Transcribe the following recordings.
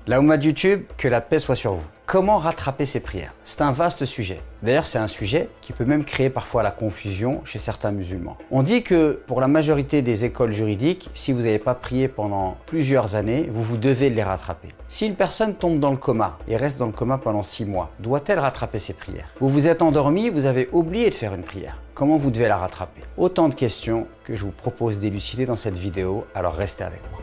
La Oumma de YouTube, que la paix soit sur vous. Comment rattraper ses prières? C'est un vaste sujet. D'ailleurs, c'est un sujet qui peut même créer parfois la confusion chez certains musulmans. On dit que pour la majorité des écoles juridiques, si vous n'avez pas prié pendant plusieurs années, vous devez les rattraper. Si une personne tombe dans le coma et reste dans le coma pendant 6 mois, doit-elle rattraper ses prières? Vous vous êtes endormi, vous avez oublié de faire une prière. Comment vous devez la rattraper? Autant de questions que je vous propose d'élucider dans cette vidéo, alors restez avec moi.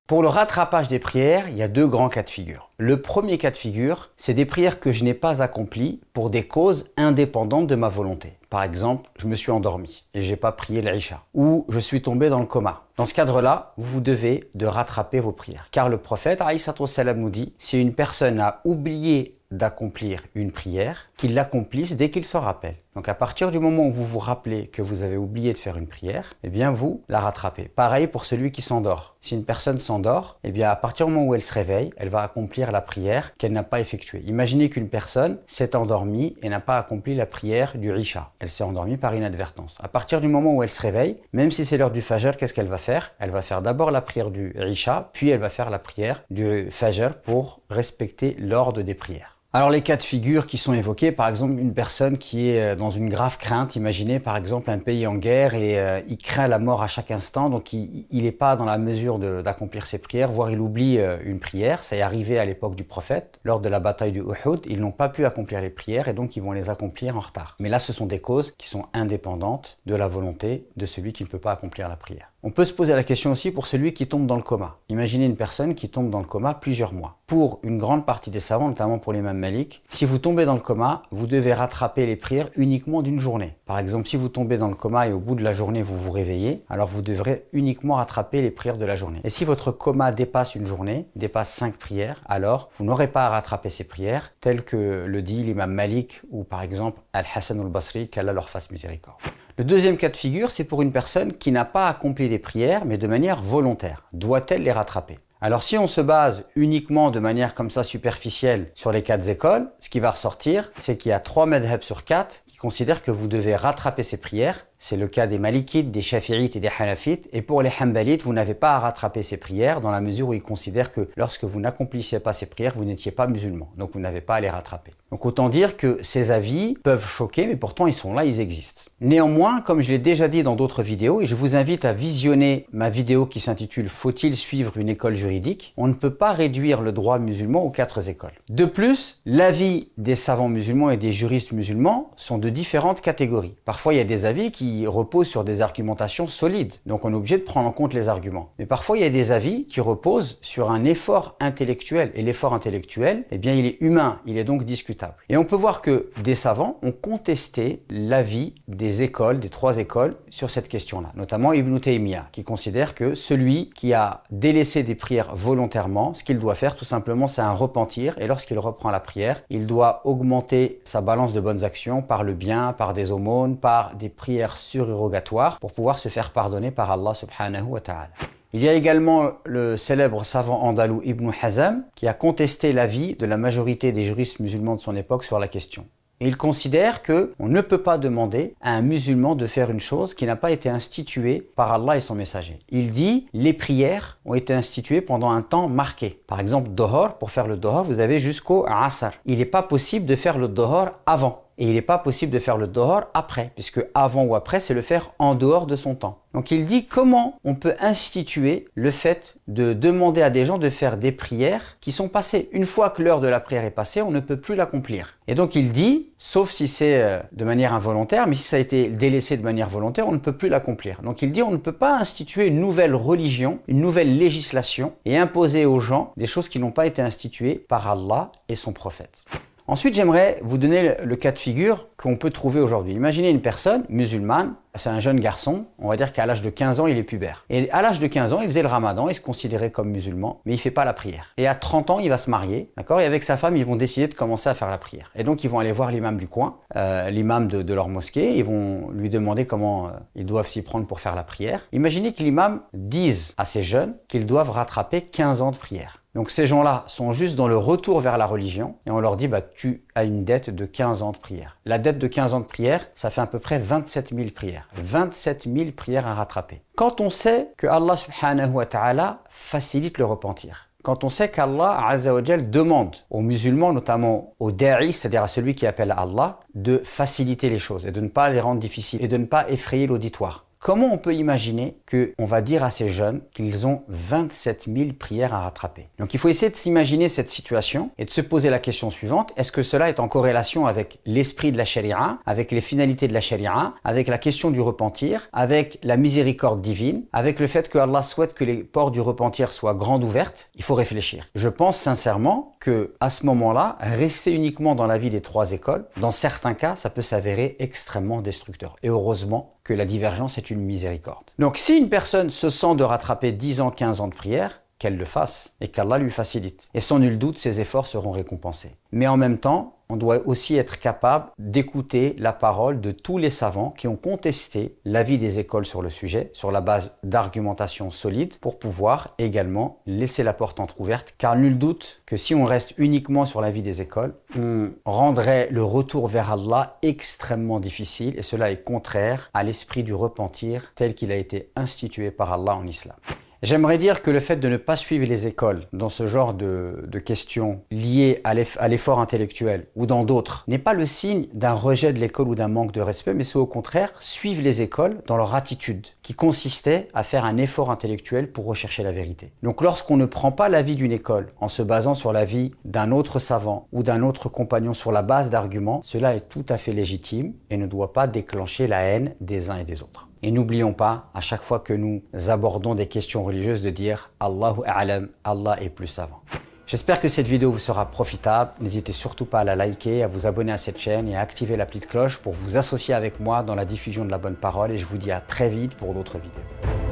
Pour le rattrapage des prières, il y a deux grands cas de figure. Le premier cas de figure, c'est des prières que je n'ai pas accomplies pour des causes indépendantes de ma volonté. Par exemple, je me suis endormi et j'ai pas prié l'Isha, ou je suis tombé dans le coma. Dans ce cadre-là, vous devez de rattraper vos prières. Car le prophète, alayhi salam, nous dit, si une personne a oublié d'accomplir une prière, qu'il l'accomplisse dès qu'il s'en rappelle. Donc à partir du moment où vous vous rappelez que vous avez oublié de faire une prière, eh bien vous la rattrapez. Pareil pour celui qui s'endort. Si une personne s'endort, eh bien à partir du moment où elle se réveille, elle va accomplir la prière qu'elle n'a pas effectuée. Imaginez qu'une personne s'est endormie et n'a pas accompli la prière du Isha. Elle s'est endormie par inadvertance. À partir du moment où elle se réveille, même si c'est l'heure du Fajr, qu'est-ce qu'elle va faire? Elle va faire d'abord la prière du Isha, puis elle va faire la prière du Fajr pour respecter l'ordre des prières. Alors les cas de figure qui sont évoqués, par exemple une personne qui est dans une grave crainte, imaginez par exemple un pays en guerre et il craint la mort à chaque instant, donc il n'est pas dans la mesure d'accomplir ses prières, voire il oublie une prière. Ça est arrivé à l'époque du prophète, lors de la bataille du Uhud, ils n'ont pas pu accomplir les prières et donc ils vont les accomplir en retard. Mais là ce sont des causes qui sont indépendantes de la volonté de celui qui ne peut pas accomplir la prière. On peut se poser la question aussi pour celui qui tombe dans le coma. Imaginez une personne qui tombe dans le coma plusieurs mois. Pour une grande partie des savants, notamment pour l'imam Malik, si vous tombez dans le coma, vous devez rattraper les prières uniquement d'une journée. Par exemple, si vous tombez dans le coma et au bout de la journée vous vous réveillez, alors vous devrez uniquement rattraper les prières de la journée. Et si votre coma dépasse une journée, dépasse 5 prières, alors vous n'aurez pas à rattraper ces prières, telles que le dit l'imam Malik ou par exemple Al-Hassan al-Basri, qu'Allah leur fasse miséricorde. Le deuxième cas de figure, c'est pour une personne qui n'a pas accompli les prières, mais de manière volontaire. Doit-elle les rattraper? Alors si on se base uniquement de manière comme ça superficielle sur les 4 écoles, ce qui va ressortir, c'est qu'il y a 3 madhhabs sur 4 qui considèrent que vous devez rattraper ces prières. C'est le cas des Malikites, des Shafi'ites et des Hanafites. Et pour les Hanbalites, vous n'avez pas à rattraper ces prières dans la mesure où ils considèrent que lorsque vous n'accomplissiez pas ces prières, vous n'étiez pas musulman. Donc vous n'avez pas à les rattraper. Donc autant dire que ces avis peuvent choquer, mais pourtant ils sont là, ils existent. Néanmoins, comme je l'ai déjà dit dans d'autres vidéos, et je vous invite à visionner ma vidéo qui s'intitule « Faut-il suivre une école juridique ?» On ne peut pas réduire le droit musulman aux 4 écoles. De plus, l'avis des savants musulmans et des juristes musulmans sont de différentes catégories. Parfois, il y a des avis qui reposent sur des argumentations solides, donc on est obligé de prendre en compte les arguments. Mais parfois, il y a des avis qui reposent sur un effort intellectuel, et l'effort intellectuel, eh bien, il est humain, il est donc discutable. Et on peut voir que des savants ont contesté l'avis des écoles, des 3 écoles, sur cette question-là, notamment Ibn Taymiyyah, qui considère que celui qui a délaissé des prières volontairement, ce qu'il doit faire tout simplement, c'est un repentir, et lorsqu'il reprend la prière, il doit augmenter sa balance de bonnes actions par le bien, par des aumônes, par des prières surérogatoires, pour pouvoir se faire pardonner par Allah subhanahu wa ta'ala. Il y a également le célèbre savant andalou Ibn Hazm qui a contesté l'avis de la majorité des juristes musulmans de son époque sur la question. Et il considère qu'on ne peut pas demander à un musulman de faire une chose qui n'a pas été instituée par Allah et son messager. Il dit les prières ont été instituées pendant un temps marqué. Par exemple, Dohor, pour faire le Dohor, vous avez jusqu'au Asr. Il n'est pas possible de faire le Dohor avant. Et il n'est pas possible de faire le Dohor après, puisque avant ou après, c'est le faire en dehors de son temps. Donc il dit comment on peut instituer le fait de demander à des gens de faire des prières qui sont passées. Une fois que l'heure de la prière est passée, on ne peut plus l'accomplir. Et donc il dit, sauf si c'est de manière involontaire, mais si ça a été délaissé de manière volontaire, on ne peut plus l'accomplir. Donc il dit, on ne peut pas instituer une nouvelle religion, une nouvelle législation et imposer aux gens des choses qui n'ont pas été instituées par Allah et son prophète. Ensuite, j'aimerais vous donner le cas de figure qu'on peut trouver aujourd'hui. Imaginez une personne musulmane, c'est un jeune garçon, on va dire qu'à l'âge de 15 ans, il est pubère. Et à l'âge de 15 ans, il faisait le ramadan, il se considérait comme musulman, mais il ne fait pas la prière. Et à 30 ans, il va se marier, d'accord? Et avec sa femme, ils vont décider de commencer à faire la prière. Et donc, ils vont aller voir l'imam du coin, l'imam de leur mosquée, ils vont lui demander comment ils doivent s'y prendre pour faire la prière. Imaginez que l'imam dise à ces jeunes qu'ils doivent rattraper 15 ans de prière. Donc ces gens-là sont juste dans le retour vers la religion et on leur dit tu as une dette de 15 ans de prière. La dette de 15 ans de prière, ça fait à peu près 27 000 prières. 27 000 prières à rattraper. Quand on sait que Allah subhanahu wa ta'ala facilite le repentir, quand on sait qu'Allah Azza wa Jal demande aux musulmans, notamment aux da'i, c'est-à-dire à celui qui appelle à Allah, de faciliter les choses et de ne pas les rendre difficiles et de ne pas effrayer l'auditoire. Comment on peut imaginer qu'on va dire à ces jeunes qu'ils ont 27 000 prières à rattraper? Donc il faut essayer de s'imaginer cette situation et de se poser la question suivante. Est-ce que cela est en corrélation avec l'esprit de la charia, avec les finalités de la charia, avec la question du repentir, avec la miséricorde divine, avec le fait que Allah souhaite que les portes du repentir soient grandes ouvertes? Il faut réfléchir. Je pense sincèrement que à ce moment-là, rester uniquement dans la vie des trois écoles, dans certains cas, ça peut s'avérer extrêmement destructeur. Et heureusement que la divergence est une miséricorde. Donc si une personne se sent de rattraper 10 ans, 15 ans de prière, qu'elle le fasse et qu'Allah lui facilite. Et sans nul doute, ses efforts seront récompensés. Mais en même temps, on doit aussi être capable d'écouter la parole de tous les savants qui ont contesté l'avis des écoles sur le sujet, sur la base d'argumentation solide, pour pouvoir également laisser la porte entrouverte. Car nul doute que si on reste uniquement sur l'avis des écoles, on rendrait le retour vers Allah extrêmement difficile et cela est contraire à l'esprit du repentir tel qu'il a été institué par Allah en islam. J'aimerais dire que le fait de ne pas suivre les écoles dans ce genre de questions liées à l'effort intellectuel ou dans d'autres n'est pas le signe d'un rejet de l'école ou d'un manque de respect, mais c'est au contraire suivre les écoles dans leur attitude qui consistait à faire un effort intellectuel pour rechercher la vérité. Donc lorsqu'on ne prend pas l'avis d'une école en se basant sur l'avis d'un autre savant ou d'un autre compagnon sur la base d'arguments, cela est tout à fait légitime et ne doit pas déclencher la haine des uns et des autres. Et n'oublions pas, à chaque fois que nous abordons des questions religieuses, de dire « Allahu a'lam », Allah est plus savant. J'espère que cette vidéo vous sera profitable. N'hésitez surtout pas à la liker, à vous abonner à cette chaîne et à activer la petite cloche pour vous associer avec moi dans la diffusion de la bonne parole. Et je vous dis à très vite pour d'autres vidéos.